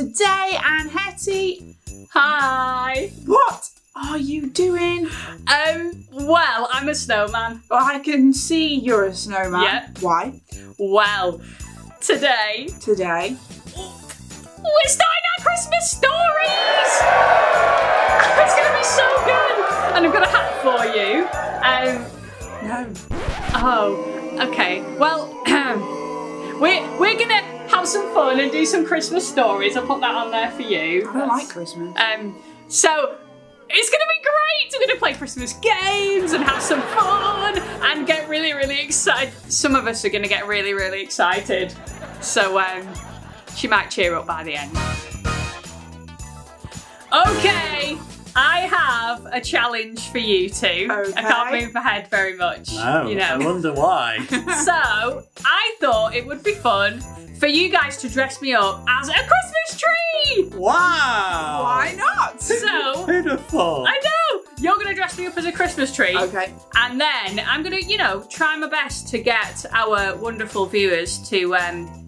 today, and Hettie. Hi. What are you doing? Well, I'm a snowman. Well, I can see you're a snowman. Yeah. Why? Well, today we're starting our Christmas stories. It's gonna be so good, and I've got a hat for you. No. Oh, okay. Well, we're gonna have some fun and do some Christmas stories. I'll put that on there for you. I don't like Christmas. So it's gonna be great. We're gonna play Christmas games and have some fun and get really, really excited. Some of us are gonna get really, really excited. So she might cheer up by the end. Okay, I have a challenge for you two. Okay. I can't move ahead very much. No, you know. I wonder why. So I thought it would be fun for you guys to dress me up as a Christmas tree. Wow! Why not? So Pitiful. I know you're gonna dress me up as a Christmas tree. Okay. And then I'm gonna, you know, try my best to get our wonderful viewers to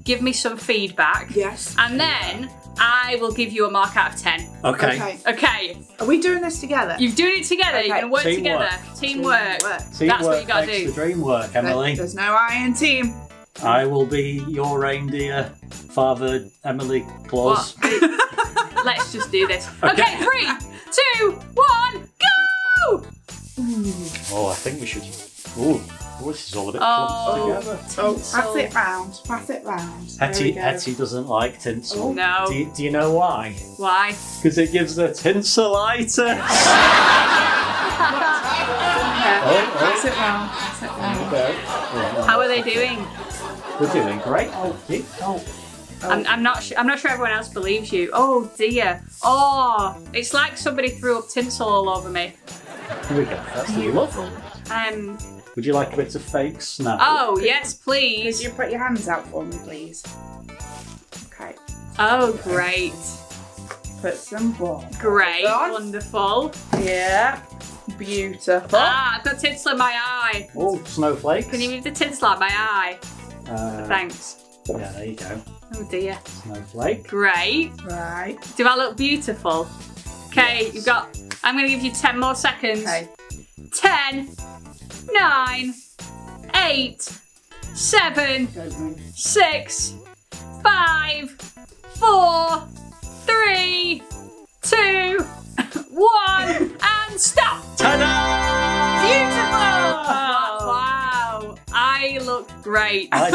give me some feedback. Yes. And then I will give you a mark out of 10. Okay. Okay. Are we doing this together? You're doing it together. Okay. You're gonna work Teamwork. together. Teamwork. That's Teamwork what you gotta makes do. the dream work, Emily. There's no I in team. I will be your reindeer, Father Emily Claus. Let's just do this. Okay. Okay, 3, 2, 1, go! Oh, I think we should. Oh, this is all a bit clumped together. Pass it round. Pass it round. Hettie doesn't like tinsel. No. Do you know why? Why? Because it gives her tinselitis. Pass it round. Pass it round. How are they doing? We're doing great. I'm not sure everyone else believes you. Oh dear. Oh, it's like somebody threw up tinsel all over me. Here we go. That's the look. Would you like a bit of fake snow? Oh yes, Could please. you put your hands out for me, please? Okay. Oh great. Put some ball. Great. on. Wonderful. Yeah. Beautiful. Ah, I've got tinsel in my eye. Oh, snowflakes. Can you move the tinsel out of my eye? Thanks. Yeah, there you go. Oh dear. Snowflake. Great. Right. Do I look beautiful? Okay, Yes. you've got. I'm going to give you 10 more seconds. Okay. 10, 9, 8, 7, Don't move. 6, 5, 4, 3, 2, 1, and stop! Ta-da! Beautiful! Wow, I look great. I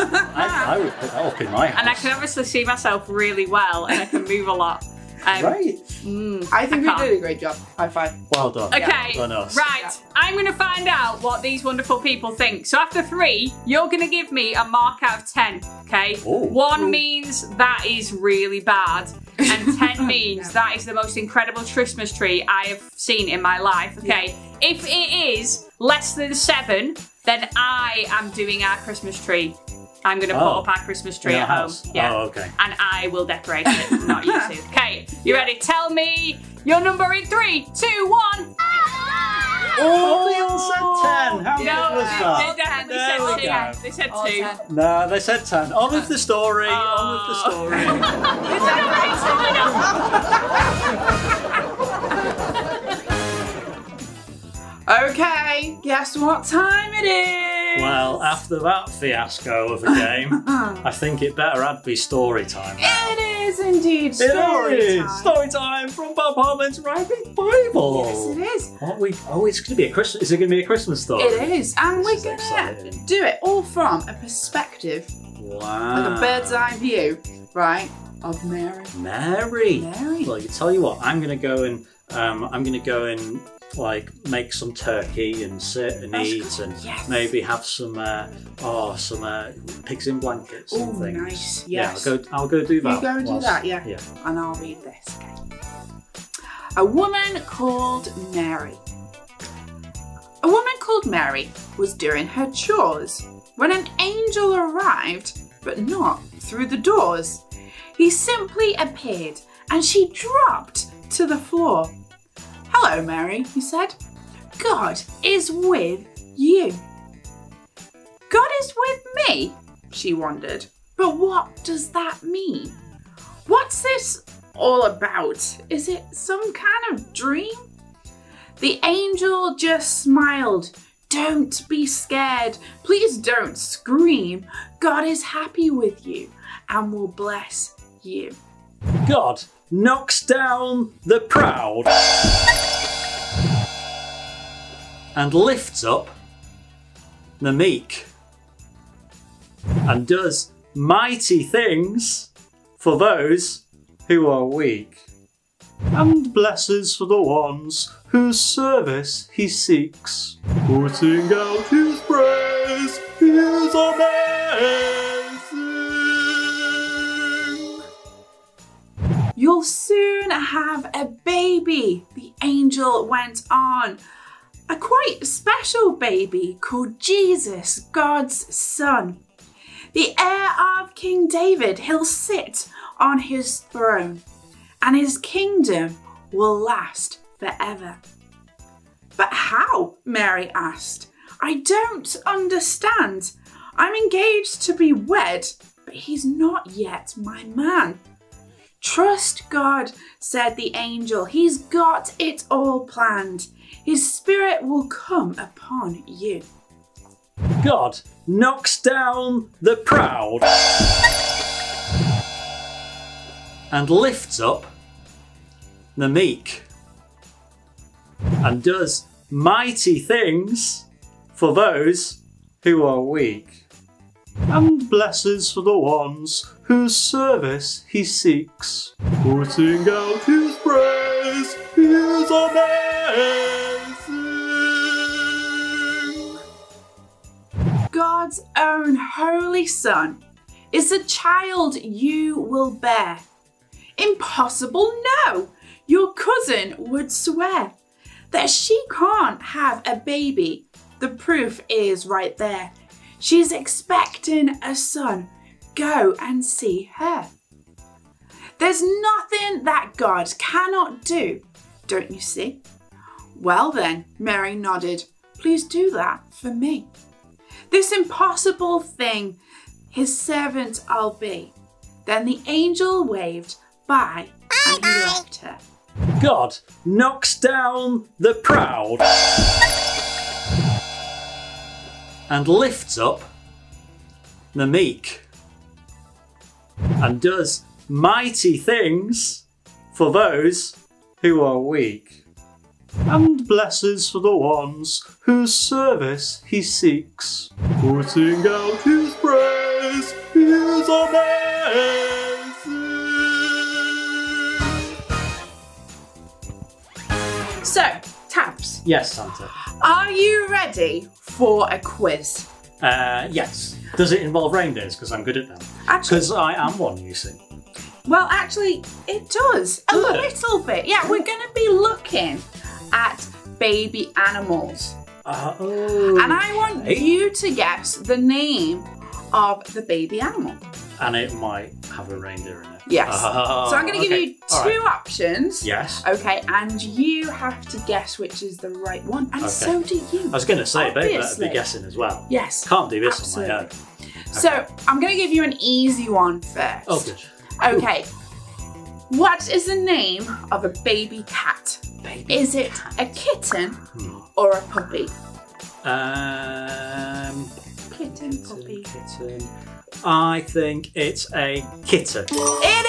would put that up in my house. And I can obviously see myself really well, and I can move a lot. Right. I think we can't. did a great job. High five. Well done. Okay, Well done us. right. Yeah. I'm going to find out what these wonderful people think. So after 3, you're going to give me a mark out of 10, okay? Ooh. 1 means that is really bad, and 10 means that is the most incredible Christmas tree I have seen in my life, okay? If it is less than 7, then I am doing our Christmas tree. I'm going to put up our Christmas tree In at our home. house? Yeah. Oh, okay. And I will decorate it, not you two. Okay, you ready? Tell me your number in 3, 2, 1. Oh, they all said 10. How No, good was that? they definitely There we go. said 2. They said 2. No, they said 10. On with the story. On with the story. Okay. Guess what time it is? Well, after that fiasco of a game, I think it better had be story time. It is indeed story time. Story time from Bob Harmon's Rabbit Bible. Yes, it is. Oh, it's going to be a Christmas. Is it going to be a Christmas story? It is, and we're This is gonna exciting. do it all from a perspective, Wow. like a bird's eye view, right, of Mary. Mary. Mary. Well, you tell you what, I'm going to go and like make some turkey and sit and That's eat good. and Yes. maybe have some pigs in blankets and Oh, things. nice. Yeah, Yes. I'll go do that. You go and do whilst- that, yeah. Yeah. And I'll read this. Okay. A woman called Mary. A woman called Mary was doing her chores when an angel arrived, but not through the doors. He simply appeared and she dropped to the floor. "Hello, Mary," he said. "God is with you." "God is with me?" she wondered. "But what does that mean? What's this all about? Is it some kind of dream? The angel just smiled. Don't be scared. Please don't scream. God is happy with you and will bless you. God knocks down the proud and lifts up the meek and does mighty things for those who are weak and blesses for the ones whose service he seeks. Putting out his praise, he is amazing. You'll soon have a baby, the angel went on. A quite special baby called Jesus, God's son. The heir of King David, he'll sit on his throne and his kingdom will last forever. But how? Mary asked. I don't understand. I'm engaged to be wed, but he's not yet my man. Trust God, said the angel. He's got it all planned. His spirit will come upon you. God knocks down the proud and lifts up the meek and does mighty things for those who are weak and blesses for the ones whose service he seeks. Putting out his praise, he is amazing. God's own holy son is the child you will bear. Impossible? No! Your cousin would swear that she can't have a baby. The proof is right there. She's expecting a son. Go and see her. There's nothing that God cannot do, don't you see? Well then, Mary nodded. Please do that for me. This impossible thing, his servant I'll be. Then the angel waved bye and he left her. God knocks down the proud and lifts up the meek and does mighty things for those who are weak and blesses for the ones whose service he seeks. Putting out his praise, he is amazing. So, Tabz. Yes, Santa. Are you ready for a quiz? Yes. Does it involve reindeers? Because I'm good at them. Actually, Because I am one, you see. well, actually, it does. A little bit. Yeah, we're going to be looking at baby animals. Oh. And I want you to guess the name of the baby animal. And it might have a reindeer in it. Yes. So I'm going to give you two options. Yes. Okay, and you have to guess which is the right one. And so do you. I was going to say, they better be Obviously. guessing as well. Yes. Can't do this absolutely. on my own. So I'm going to give you an easy one first. Oh, good. Okay. What is the name of a baby cat? Is it a kitten or a puppy? Kitten, puppy. Kitten. I think it's a kitten. It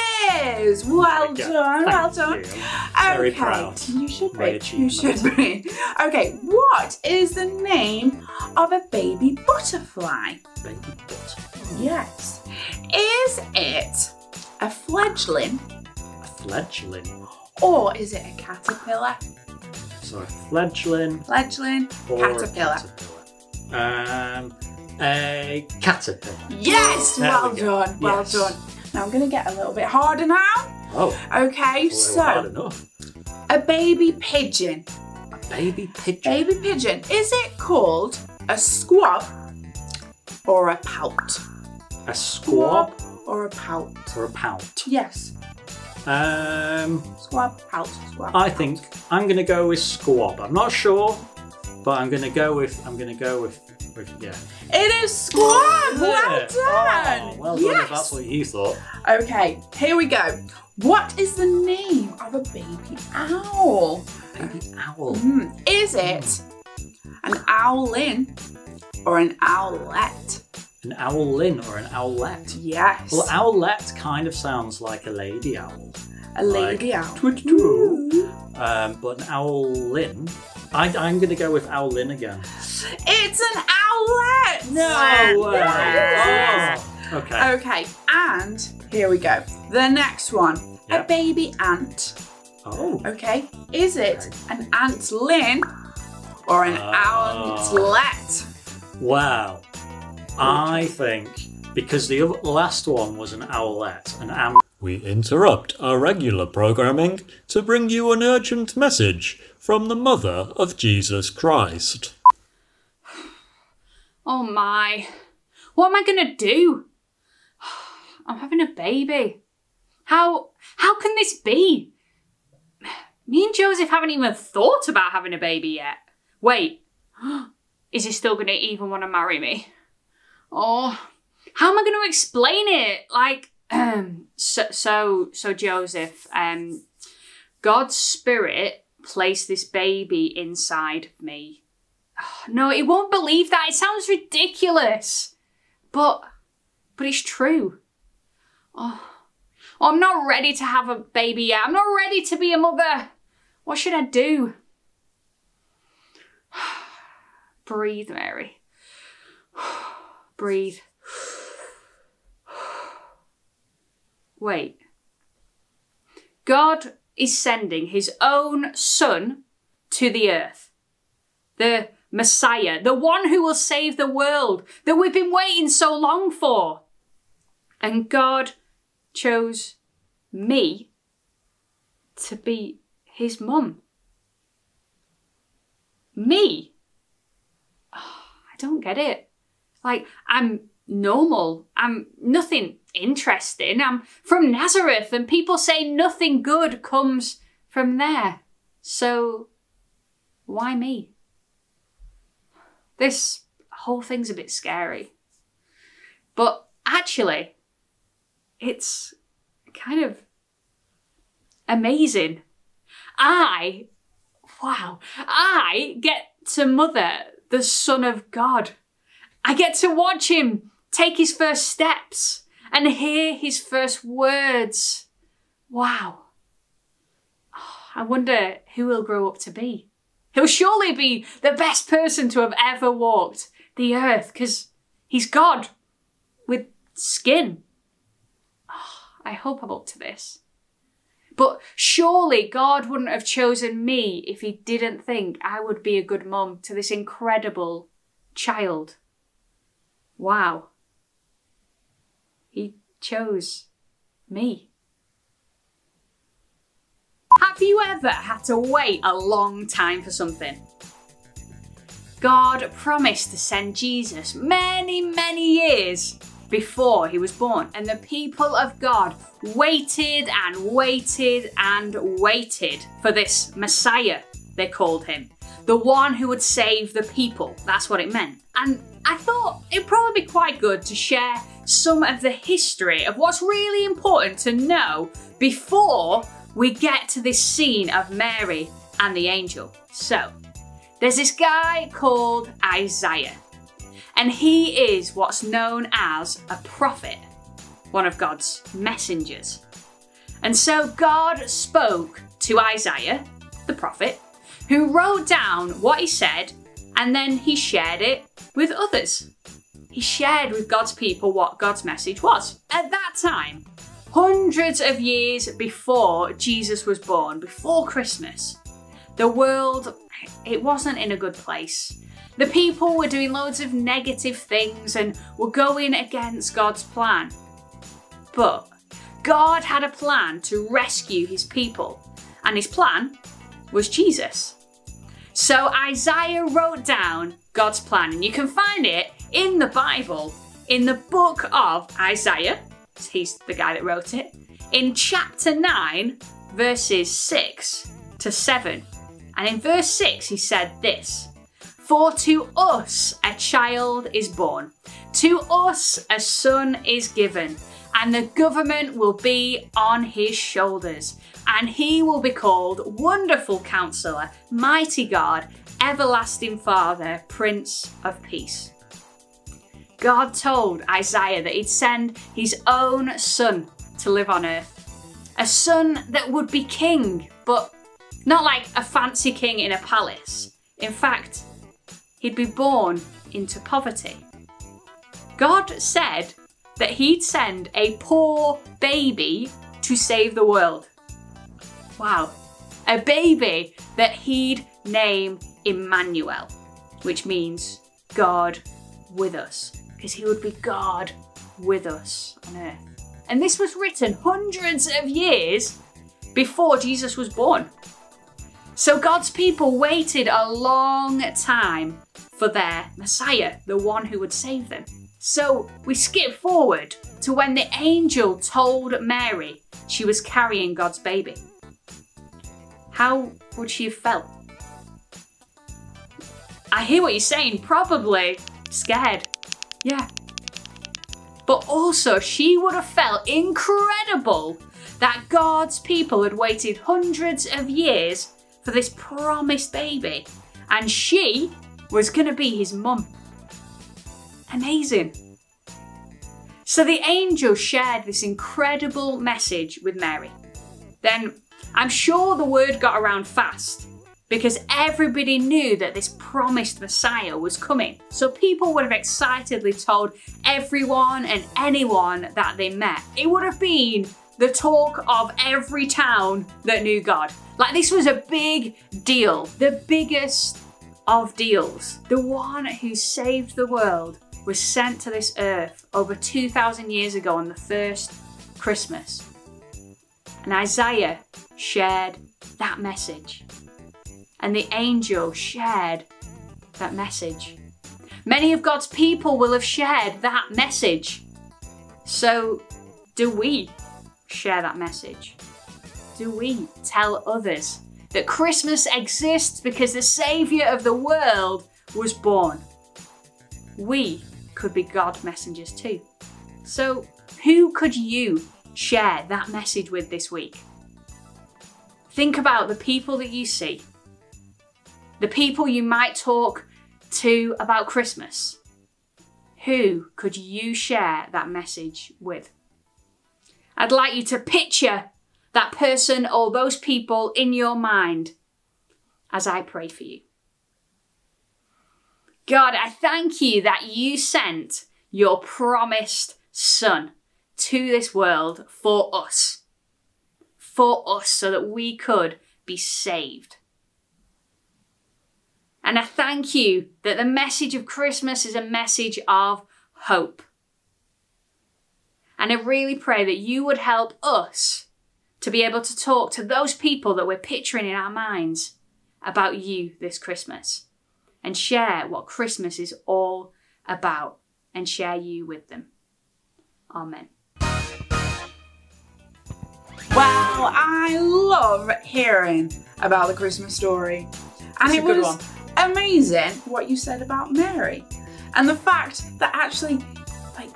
is! Well done, well done. Very Okay, proud. you should My be. You should be. Okay, what is the name of a baby butterfly? Baby butterfly. Yes. Is it a fledgling A fledgling. or is it a caterpillar? So a fledgling Fledgling, or caterpillar. A caterpillar. Yes, There well we go. done, well Yes. done. Now I'm going to get a little bit harder now. Oh. Okay, Well, hard so enough. a baby pigeon. A baby pigeon. Baby pigeon. Is it called a squab or a pout? A squab or a pout? or a pout. Yes. Squab, pout, squab. I think I'm going to go with squab. I'm not sure, but I'm going to go with Yeah. It is SQUAB! Well done! Oh, well done if that's what you thought. Okay, here we go. What is the name of a baby owl? Baby owl. Is it an owlin or an owlet? An owlin or an owlet? Yes. Well, owlet kind of sounds like a lady owl. A lady owl. Twit-twoo. But an owlin, I'm going to go with owlin again. It's an owlet! No! Yes. Oh, okay. Okay, and here we go. The next one. Yep. A baby ant. Oh. Okay, is it an antlin or an antlet? Wow. I think because the last one was an owlet, We interrupt our regular programming to bring you an urgent message from the Mother of Jesus Christ. Oh my. What am I going to do? I'm having a baby. How can this be? Me and Joseph haven't even thought about having a baby yet. Wait, is he still going to even want to marry me? Oh, how am I going to explain it? Like, so Joseph, God's Spirit placed this baby inside of me. No, he won't believe that. It sounds ridiculous. But it's true. Oh, I'm not ready to have a baby yet. I'm not ready to be a mother. What should I do? Breathe, Mary. Breathe. Wait. God is sending his own son to the earth. The Messiah, the one who will save the world that we've been waiting so long for. And God chose me to be his mum. Me? Oh, I don't get it. Like, I'm normal. I'm nothing interesting. I'm from Nazareth and people say nothing good comes from there. So, why me? This whole thing's a bit scary. But actually, it's kind of amazing. I get to mother the Son of God. I get to watch him take his first steps and hear his first words. Wow. Oh, I wonder who he'll grow up to be. He'll surely be the best person to have ever walked the earth because he's God with skin. Oh, I hope I'm up to this. But surely God wouldn't have chosen me if he didn't think I would be a good mum to this incredible child. Wow. He chose me. Have you ever had to wait a long time for something? God promised to send Jesus many, many years before he was born, and the people of God waited and waited and waited for this Messiah, they called him. The one who would save the people, that's what it meant. And I thought it'd probably be quite good to share some of the history of what's really important to know before we get to this scene of Mary and the angel. So, there's this guy called Isaiah, and he is what's known as a prophet, one of God's messengers. And so God spoke to Isaiah, the prophet, who wrote down what he said, and then he shared it with others. He shared with God's people what God's message was. At that time, hundreds of years before Jesus was born, before Christmas, the world, it wasn't in a good place. The people were doing loads of negative things and were going against God's plan. But God had a plan to rescue his people, and his plan was Jesus. So Isaiah wrote down God's plan, and you can find it in the Bible, in the book of Isaiah. He's the guy that wrote it. In chapter 9, verses 6 to 7. And in verse 6, he said this: For to us a child is born, to us a son is given, and the government will be on his shoulders, and he will be called Wonderful Counselor, Mighty God, Everlasting Father, Prince of Peace. God told Isaiah that he'd send his own son to live on earth. A son that would be king, but not like a fancy king in a palace. In fact, he'd be born into poverty. God said that he'd send a poor baby to save the world. Wow. A baby that he'd name Emmanuel, which means God with us, because he would be God with us on earth. And this was written hundreds of years before Jesus was born. So God's people waited a long time for their Messiah, the one who would save them. So we skip forward to when the angel told Mary she was carrying God's baby. How would she have felt? I hear what you're saying, probably scared. Yeah. But also she would have felt incredible that God's people had waited hundreds of years for this promised baby, and she was going to be his mum. Amazing. So the angel shared this incredible message with Mary. Then I'm sure the word got around fast because everybody knew that this promised Messiah was coming. So people would have excitedly told everyone and anyone that they met. It would have been the talk of every town that knew God. Like, this was a big deal, the biggest of deals. The one who saved the world was sent to this earth over 2,000 years ago on the first Christmas. And Isaiah shared that message. And the angel shared that message. Many of God's people will have shared that message. So, do we share that message? Do we tell others that Christmas exists because the Saviour of the world was born? We could be God messengers too. So, who could you share that message with this week? Think about the people that you see, the people you might talk to about Christmas. Who could you share that message with? I'd like you to picture that person or those people in your mind as I pray for you. God, I thank you that you sent your promised Son to this world for us so that we could be saved. And I thank you that the message of Christmas is a message of hope. And I really pray that you would help us to be able to talk to those people that we're picturing in our minds about you this Christmas, and share what Christmas is all about, and share you with them. Amen. Wow, I love hearing about the Christmas story. And It's it a good was one. amazing what you said about Mary. And the fact that actually, like,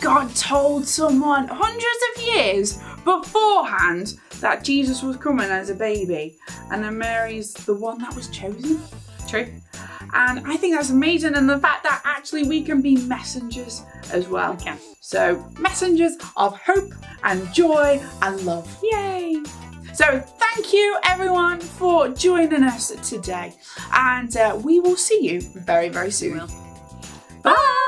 God told someone hundreds of years beforehand that Jesus was coming as a baby. And then Mary's the one that was chosen. True. And I think that's amazing. And the fact that actually we can be messengers as well. We can. So, messengers of hope and joy and love. Yay! So, thank you everyone for joining us today. And we will see you very, very soon. Will. Bye!